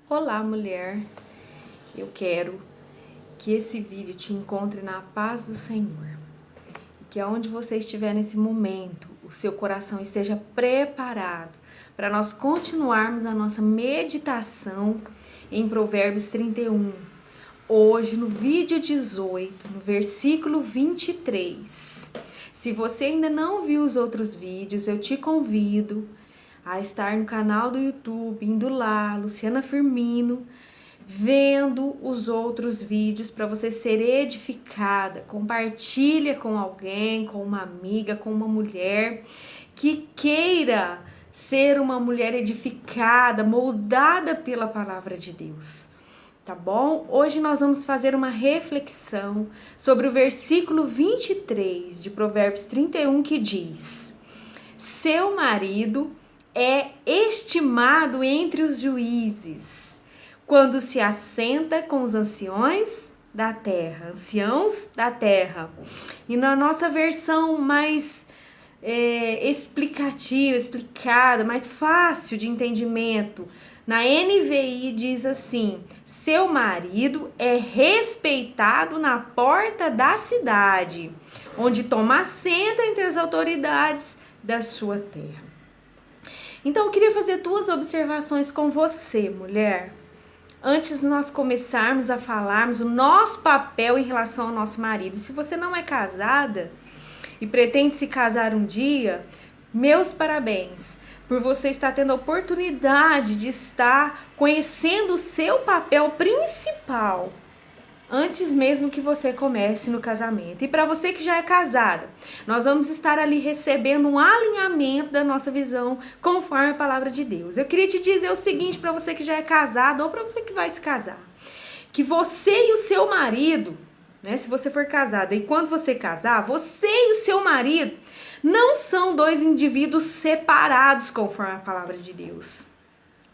Olá, mulher! Eu quero que esse vídeo te encontre na paz do Senhor. E que aonde você estiver nesse momento, o seu coração esteja preparado para nós continuarmos a nossa meditação em Provérbios 31. Hoje, no vídeo 18, no versículo 23. Se você ainda não viu os outros vídeos, eu te convido a estar no canal do YouTube, indo lá, Luciana Firmino, vendo os outros vídeos para você ser edificada. Compartilha com alguém, com uma amiga, com uma mulher que queira ser uma mulher edificada, moldada pela palavra de Deus. Tá bom? Hoje nós vamos fazer uma reflexão sobre o versículo 23 de Provérbios 31 que diz: seu marido é estimado entre os juízes, quando se assenta com os anciãos da terra. E na nossa versão mais explicada, mais fácil de entendimento, na NVI diz assim: seu marido é respeitado na porta da cidade, onde toma assento entre as autoridades da sua terra. Então eu queria fazer duas observações com você, mulher, antes de nós começarmos a falarmos o nosso papel em relação ao nosso marido. Se você não é casada e pretende se casar um dia, meus parabéns, por você estar tendo a oportunidade de estar conhecendo o seu papel principal antes mesmo que você comece no casamento. E para você que já é casada, nós vamos estar ali recebendo um alinhamento da nossa visão conforme a palavra de Deus. Eu queria te dizer o seguinte para você que já é casado ou para você que vai se casar, que você e o seu marido, né, se você for casada e quando você casar, você e o seu marido não são dois indivíduos separados conforme a palavra de Deus,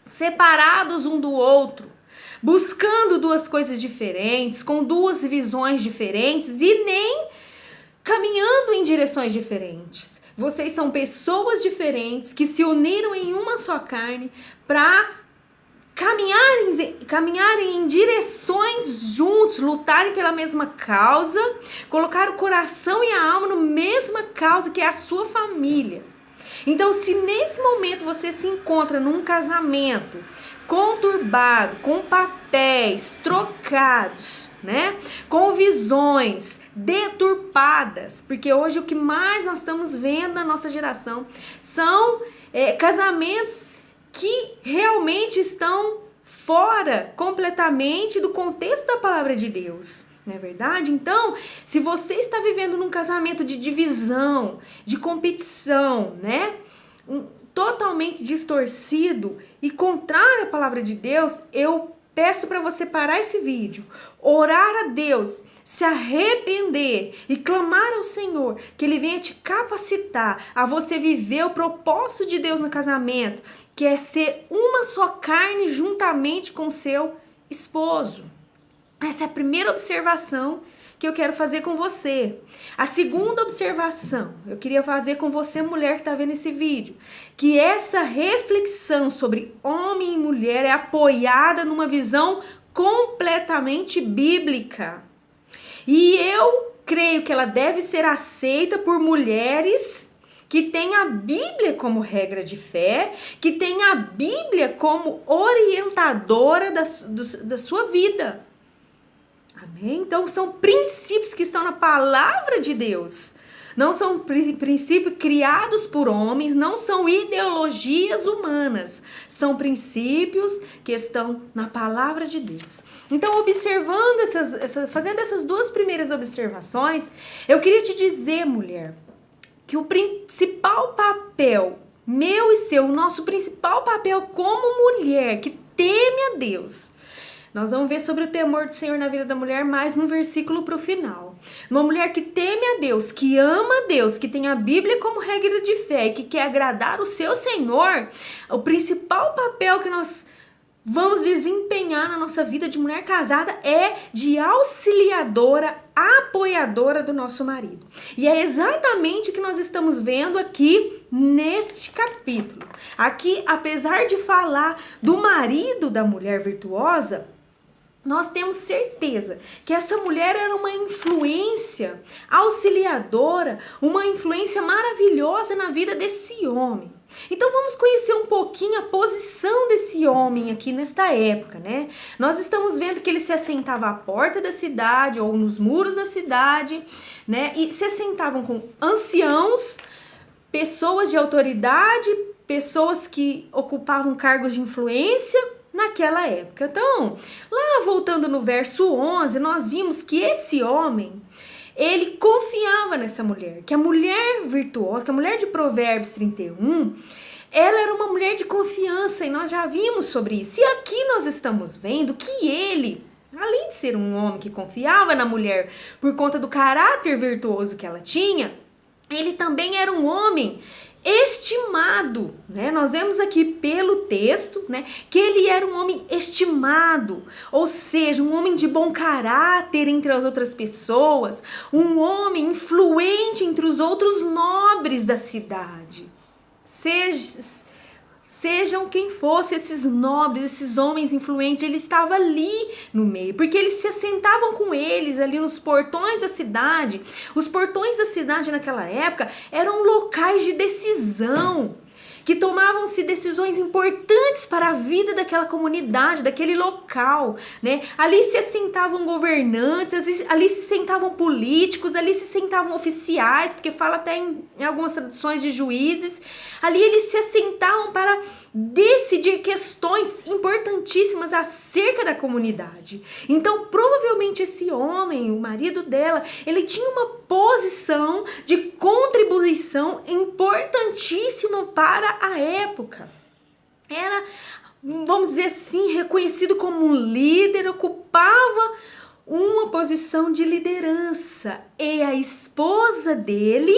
separados um do outro, buscando duas coisas diferentes, com duas visões diferentes e nem caminhando em direções diferentes. Vocês são pessoas diferentes que se uniram em uma só carne para caminharem em direções juntos, lutarem pela mesma causa, colocar o coração e a alma na mesma causa que é a sua família. Então, se nesse momento você se encontra num casamento conturbado, com papéis trocados, né? Com visões deturpadas, porque hoje o que mais nós estamos vendo na nossa geração são casamentos que realmente estão fora completamente do contexto da palavra de Deus. Não é verdade? Então, se você está vivendo num casamento de divisão, de competição, né? Totalmente distorcido e contrário à palavra de Deus, eu peço para você parar esse vídeo, orar a Deus, se arrepender e clamar ao Senhor que Ele venha te capacitar a você viver o propósito de Deus no casamento, que é ser uma só carne juntamente com seu esposo. Essa é a primeira observação que eu quero fazer com você. A segunda observação, eu queria fazer com você, mulher que está vendo esse vídeo, que essa reflexão sobre homem e mulher é apoiada numa visão completamente bíblica. E eu creio que ela deve ser aceita por mulheres que têm a Bíblia como regra de fé, que têm a Bíblia como orientadora da sua vida. Amém? Então são princípios que estão na palavra de Deus. Não são princípios criados por homens, não são ideologias humanas. São princípios que estão na palavra de Deus. Então, observando fazendo essas duas primeiras observações, eu queria te dizer, mulher, que o principal papel, meu e seu, o nosso principal papel como mulher que teme a Deus. Nós vamos ver sobre o temor do Senhor na vida da mulher mais no versículo para o final. Uma mulher que teme a Deus, que ama a Deus, que tem a Bíblia como regra de fé e que quer agradar o seu Senhor, o principal papel que nós vamos desempenhar na nossa vida de mulher casada é de auxiliadora, apoiadora do nosso marido. E é exatamente o que nós estamos vendo aqui neste capítulo. Aqui, apesar de falar do marido da mulher virtuosa, nós temos certeza que essa mulher era uma influência auxiliadora, uma influência maravilhosa na vida desse homem. Então vamos conhecer um pouquinho a posição desse homem aqui nesta época, né? Nós estamos vendo que ele se assentava à porta da cidade ou nos muros da cidade, né? E se assentavam com anciãos, pessoas de autoridade, pessoas que ocupavam cargos de influência naquela época. Então, lá voltando no verso 11, nós vimos que esse homem, ele confiava nessa mulher, que a mulher virtuosa, que a mulher de Provérbios 31, ela era uma mulher de confiança, e nós já vimos sobre isso. E aqui nós estamos vendo que ele, além de ser um homem que confiava na mulher por conta do caráter virtuoso que ela tinha, ele também era um homem estimado, né? Nós vemos aqui pelo texto, né, que ele era um homem estimado, ou seja, um homem de bom caráter entre as outras pessoas, um homem influente entre os outros nobres da cidade. Sejam quem fosse esses nobres, esses homens influentes, ele estava ali no meio, porque eles se assentavam com eles ali nos portões da cidade. Os portões da cidade naquela época eram locais de decisão, que tomavam-se decisões importantes para a vida daquela comunidade, daquele local, né? Ali se assentavam governantes, ali se sentavam políticos, ali se sentavam oficiais, porque fala até em algumas traduções de juízes. Ali eles se assentavam para decidir questões importantíssimas acerca da comunidade. Então, provavelmente esse homem, o marido dela, ele tinha uma posição de contribuição importantíssima para a época. Era, vamos dizer assim, reconhecido como um líder, ocupava uma posição de liderança. E a esposa dele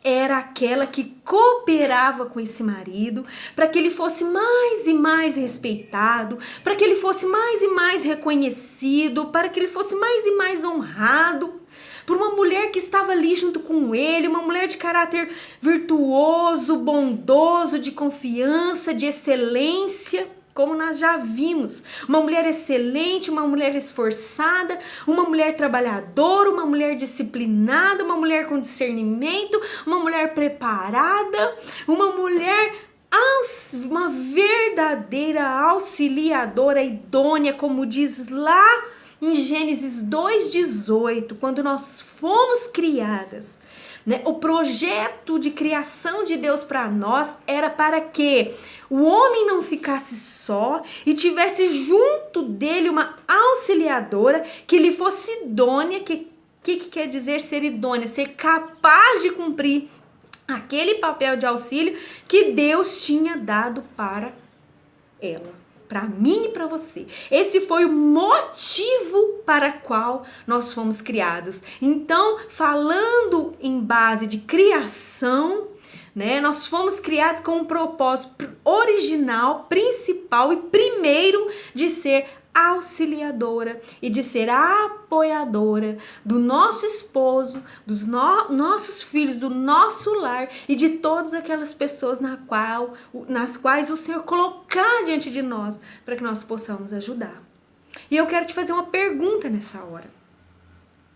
era aquela que cooperava com esse marido para que ele fosse mais e mais respeitado, para que ele fosse mais e mais reconhecido, para que ele fosse mais e mais honrado por uma mulher que estava ali junto com ele, uma mulher de caráter virtuoso, bondoso, de confiança, de excelência. Como nós já vimos, uma mulher excelente, uma mulher esforçada, uma mulher trabalhadora, uma mulher disciplinada, uma mulher com discernimento, uma mulher preparada, uma mulher, uma verdadeira auxiliadora idônea, como diz lá em Gênesis 2:18, quando nós fomos criadas, né? O projeto de criação de Deus para nós era para que o homem não ficasse só e tivesse junto dele uma auxiliadora que lhe fosse idônea. Que quer dizer ser idônea? Ser capaz de cumprir aquele papel de auxílio que Deus tinha dado para ela. Para mim e para você. Esse foi o motivo para qual nós fomos criados. Então, falando em base de criação, né, nós fomos criados com um propósito original, principal e primeiro de ser auxiliadora e de ser apoiadora do nosso esposo, dos nossos filhos, do nosso lar e de todas aquelas pessoas nas quais o Senhor colocar diante de nós para que nós possamos ajudar. E eu quero te fazer uma pergunta nessa hora.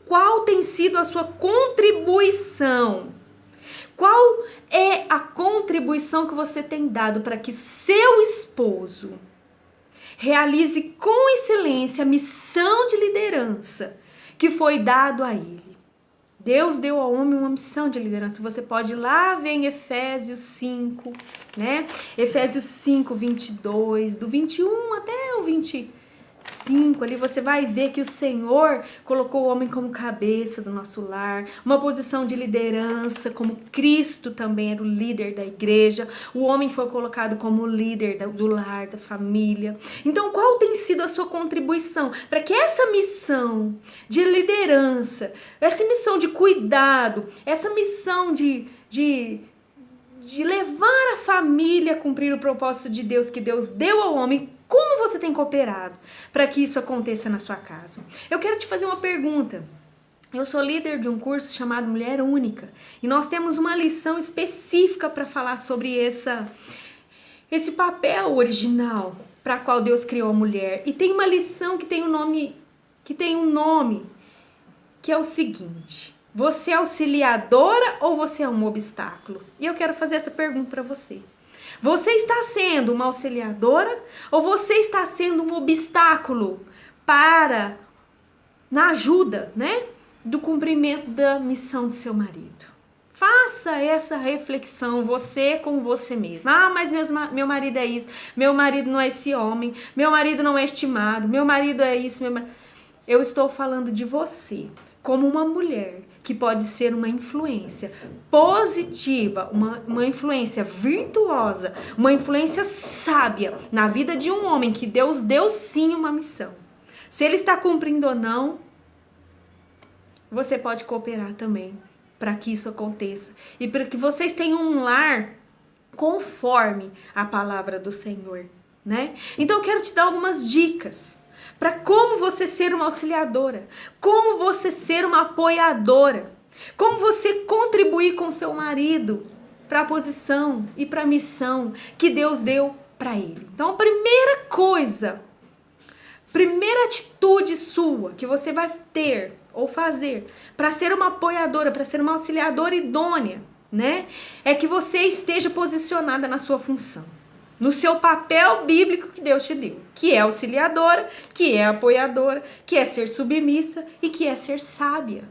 Qual tem sido a sua contribuição? Qual é a contribuição que você tem dado para que seu esposo realize com excelência a missão de liderança que foi dado a ele? Deus deu ao homem uma missão de liderança. Você pode ir lá ver em Efésios 5, né? Efésios 5, 22, do 21 até o 25, ali você vai ver que o Senhor colocou o homem como cabeça do nosso lar, uma posição de liderança, como Cristo também era o líder da igreja. O homem foi colocado como líder do lar, da família. Então, qual tem sido a sua contribuição para que essa missão de liderança, essa missão de cuidado, essa missão de levar a família a cumprir o propósito de Deus que Deus deu ao homem, Como você tem cooperado para que isso aconteça na sua casa? Eu quero te fazer uma pergunta. Eu sou líder de um curso chamado Mulher Única e nós temos uma lição específica para falar sobre esse papel original para qual Deus criou a mulher. E tem uma lição que tem um nome, que é o seguinte: você é auxiliadora ou você é um obstáculo? E eu quero fazer essa pergunta para você. Você está sendo uma auxiliadora ou você está sendo um obstáculo na ajuda, né, do cumprimento da missão do seu marido? Faça essa reflexão, você com você mesmo. Mas meu marido é isso, meu marido não é esse homem, meu marido não é estimado, meu marido é isso, Eu estou falando de você, como uma mulher que pode ser uma influência positiva, uma influência virtuosa, uma influência sábia na vida de um homem que Deus deu sim uma missão. Se ele está cumprindo ou não, você pode cooperar também para que isso aconteça e para que vocês tenham um lar conforme a palavra do Senhor, né? Então eu quero te dar algumas dicas para como você ser uma auxiliadora, como você ser uma apoiadora, como você contribuir com seu marido para a posição e para a missão que Deus deu para ele. Então a primeira atitude sua que você vai ter ou fazer para ser uma apoiadora, para ser uma auxiliadora idônea, né? É que você esteja posicionada na sua função, no seu papel bíblico que Deus te deu, que é auxiliadora, que é apoiadora, que é ser submissa e que é ser sábia.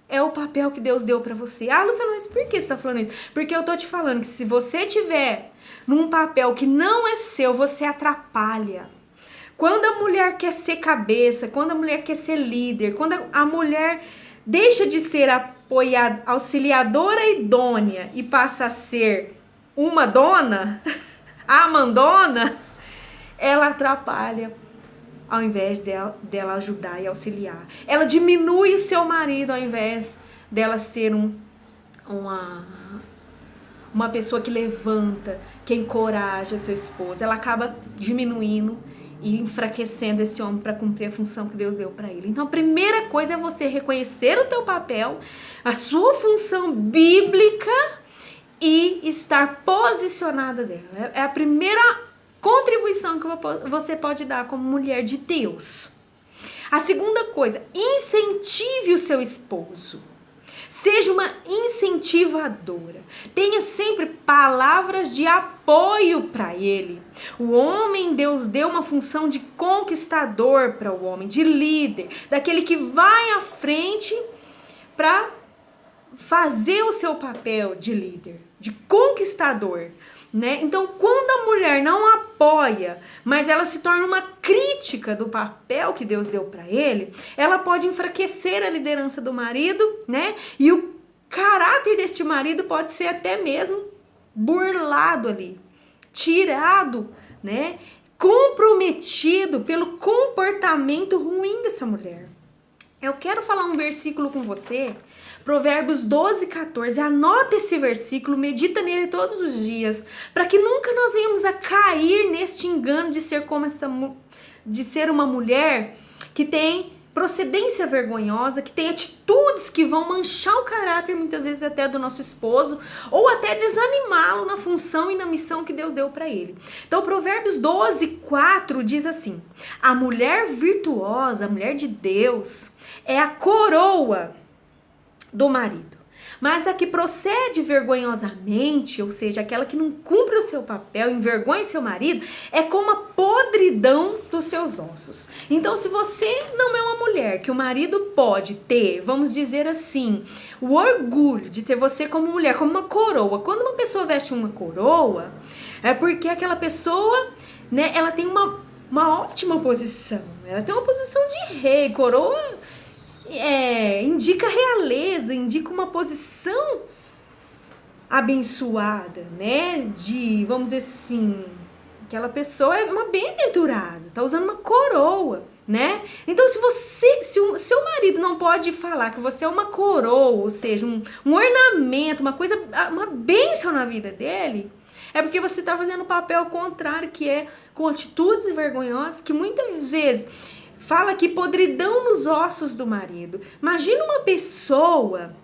É o papel que Deus deu para você. Luciana, mas por que você está falando isso? Porque eu tô te falando que se você tiver num papel que não é seu, você atrapalha. Quando a mulher quer ser cabeça, quando a mulher quer ser líder, quando a mulher deixa de ser auxiliadora idônea e passa a ser uma dona, a mandona, ela atrapalha ao invés dela ajudar e auxiliar. Ela diminui o seu marido ao invés dela ser uma pessoa que levanta, que encoraja seu esposo. Ela acaba diminuindo e enfraquecendo esse homem para cumprir a função que Deus deu para ele. Então a primeira coisa é você reconhecer o teu papel, a sua função bíblica e estar posicionada dela. É a primeira contribuição que você pode dar como mulher de Deus. A segunda coisa, incentive o seu esposo. Seja uma incentivadora. Tenha sempre palavras de apoio para ele. O homem, Deus deu uma função de conquistador para o homem, de líder, daquele que vai à frente para fazer o seu papel de líder, de conquistador, né? Então, quando a mulher não apoia, mas ela se torna uma crítica do papel que Deus deu para ele, ela pode enfraquecer a liderança do marido, né? E o caráter deste marido pode ser até mesmo burlado ali, tirado, né? Comprometido pelo comportamento ruim dessa mulher. Eu quero falar um versículo com você, Provérbios 12:14. Anota esse versículo, medita nele todos os dias, para que nunca nós venhamos a cair neste engano de ser uma mulher que tem procedência vergonhosa, que tem atitudes que vão manchar o caráter muitas vezes até do nosso esposo, ou até desanimá-lo na função e na missão que Deus deu para ele. Então Provérbios 12:4 diz assim: a mulher virtuosa, a mulher de Deus, é a coroa do marido, mas a que procede vergonhosamente, ou seja, aquela que não cumpre o seu papel, envergonha seu marido, é como a podridão dos seus ossos. Então, se você não é uma mulher que o marido pode ter, vamos dizer assim, o orgulho de ter você como mulher, como uma coroa. Quando uma pessoa veste uma coroa, é porque aquela pessoa, né, ela tem uma ótima posição, ela tem uma posição de rei. Coroa indica realeza, indica uma posição abençoada, né? Vamos dizer assim, aquela pessoa é uma bem-aventurada, tá usando uma coroa, né? Então, se o seu marido não pode falar que você é uma coroa, ou seja, um ornamento, uma bênção na vida dele, É porque você está fazendo o papel contrário, que é com atitudes vergonhosas, que muitas vezes fala que podridão nos ossos do marido. Imagina uma pessoa,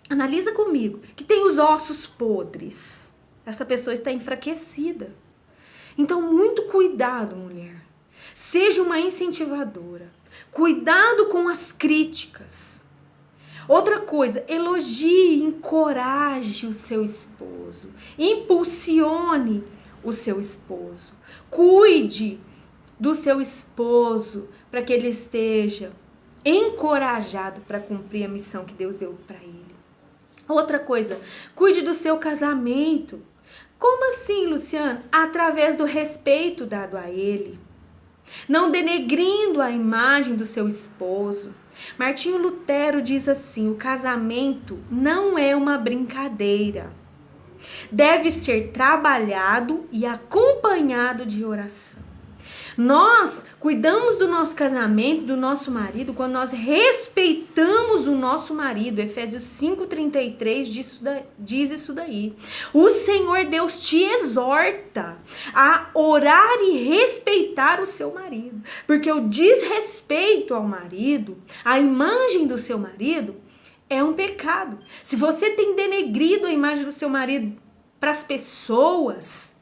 analisa comigo, que tem os ossos podres. Essa pessoa está enfraquecida. Então, muito cuidado, mulher. Seja uma incentivadora. Cuidado com as críticas. Outra coisa, elogie, encoraje o seu esposo. Impulsione o seu esposo. Cuide do seu esposo para que ele esteja encorajado para cumprir a missão que Deus deu para ele. Outra coisa, cuide do seu casamento. Como assim, Luciana? Através do respeito dado a ele. Não denegrindo a imagem do seu esposo. Martinho Lutero diz assim: o casamento não é uma brincadeira. Deve ser trabalhado e acompanhado de oração. Nós cuidamos do nosso casamento, do nosso marido, quando nós respeitamos o nosso marido. Efésios 5:33 diz isso daí. O Senhor Deus te exorta a orar e respeitar o seu marido. Porque o desrespeito ao marido, a imagem do seu marido, é um pecado. Se você tem denegrido a imagem do seu marido para as pessoas,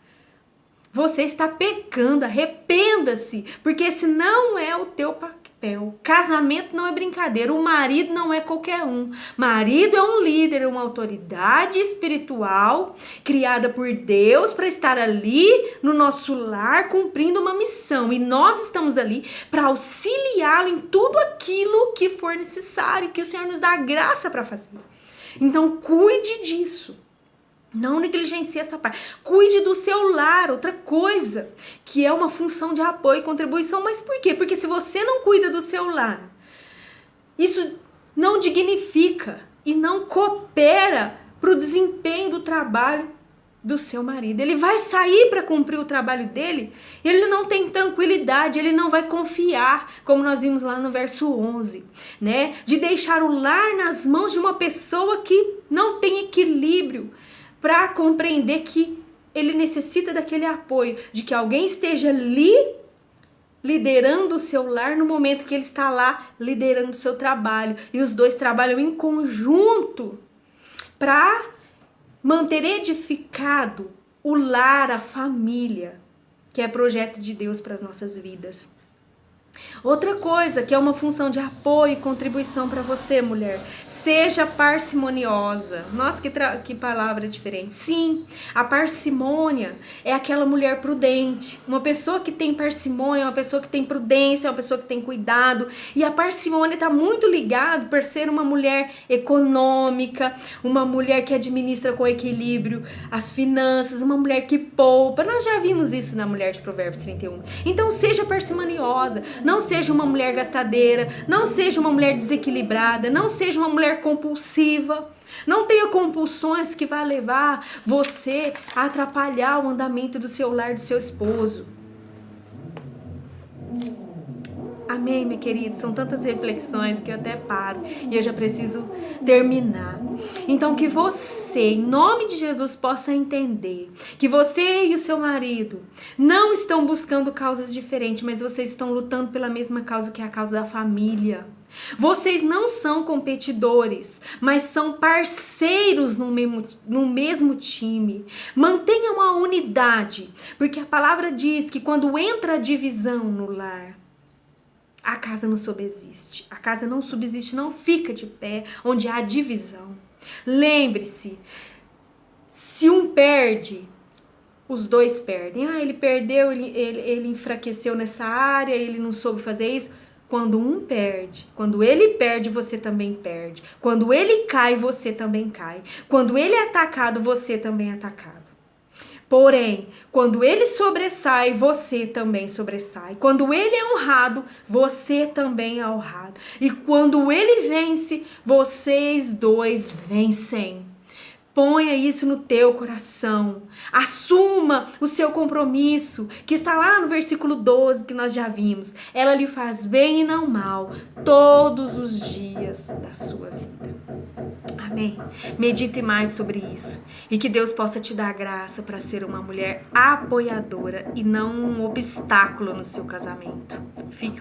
você está pecando. Arrependa-se, porque esse não é o teu papel. Casamento não é brincadeira, o marido não é qualquer um. Marido é um líder, uma autoridade espiritual criada por Deus para estar ali no nosso lar cumprindo uma missão. E nós estamos ali para auxiliá-lo em tudo aquilo que for necessário, que o Senhor nos dá graça para fazer. Então cuide disso. Não negligencie essa parte. Cuide do seu lar, outra coisa, que é uma função de apoio e contribuição. Mas por quê? Porque se você não cuida do seu lar, isso não dignifica e não coopera para o desempenho do trabalho do seu marido. Ele vai sair para cumprir o trabalho dele e ele não tem tranquilidade, ele não vai confiar, como nós vimos lá no verso 11, né? De deixar o lar nas mãos de uma pessoa que não tem equilíbrio, para compreender que ele necessita daquele apoio, de que alguém esteja ali liderando o seu lar no momento que ele está lá liderando o seu trabalho. E os dois trabalham em conjunto para manter edificado o lar, a família, que é projeto de Deus para as nossas vidas. Outra coisa que é uma função de apoio e contribuição para você, mulher, seja parcimoniosa. Nossa, que palavra diferente. Sim, a parcimônia é aquela mulher prudente. Uma pessoa que tem parcimônia é uma pessoa que tem prudência, é uma pessoa que tem cuidado. E a parcimônia está muito ligada por ser uma mulher econômica, uma mulher que administra com equilíbrio as finanças, uma mulher que poupa. Nós já vimos isso na mulher de Provérbios 31. Então seja parcimoniosa. Não seja uma mulher gastadeira, não seja uma mulher desequilibrada, não seja uma mulher compulsiva. Não tenha compulsões que vai levar você a atrapalhar o andamento do seu lar, do seu esposo. Amém, minha querida? São tantas reflexões que eu até paro e eu já preciso terminar. Então, que você, em nome de Jesus, possa entender que você e o seu marido não estão buscando causas diferentes, mas vocês estão lutando pela mesma causa, que é a causa da família. Vocês não são competidores, mas são parceiros no mesmo time. Mantenham a unidade, porque a palavra diz que quando entra a divisão no lar, a casa não subsiste. A casa não subsiste, não fica de pé onde há divisão. Lembre-se, se um perde, os dois perdem. Ah, ele perdeu, ele enfraqueceu nessa área, ele não soube fazer isso. Quando um perde, quando ele perde, você também perde. Quando ele cai, você também cai. Quando ele é atacado, você também é atacado. Porém, quando ele sobressai, você também sobressai. Quando ele é honrado, você também é honrado. E quando ele vence, vocês dois vencem. Ponha isso no teu coração. Assuma o seu compromisso, que está lá no versículo 12, que nós já vimos. Ela lhe faz bem e não mal, todos os dias da sua vida. Amém? Medite mais sobre isso. E que Deus possa te dar graça para ser uma mulher apoiadora e não um obstáculo no seu casamento. Fique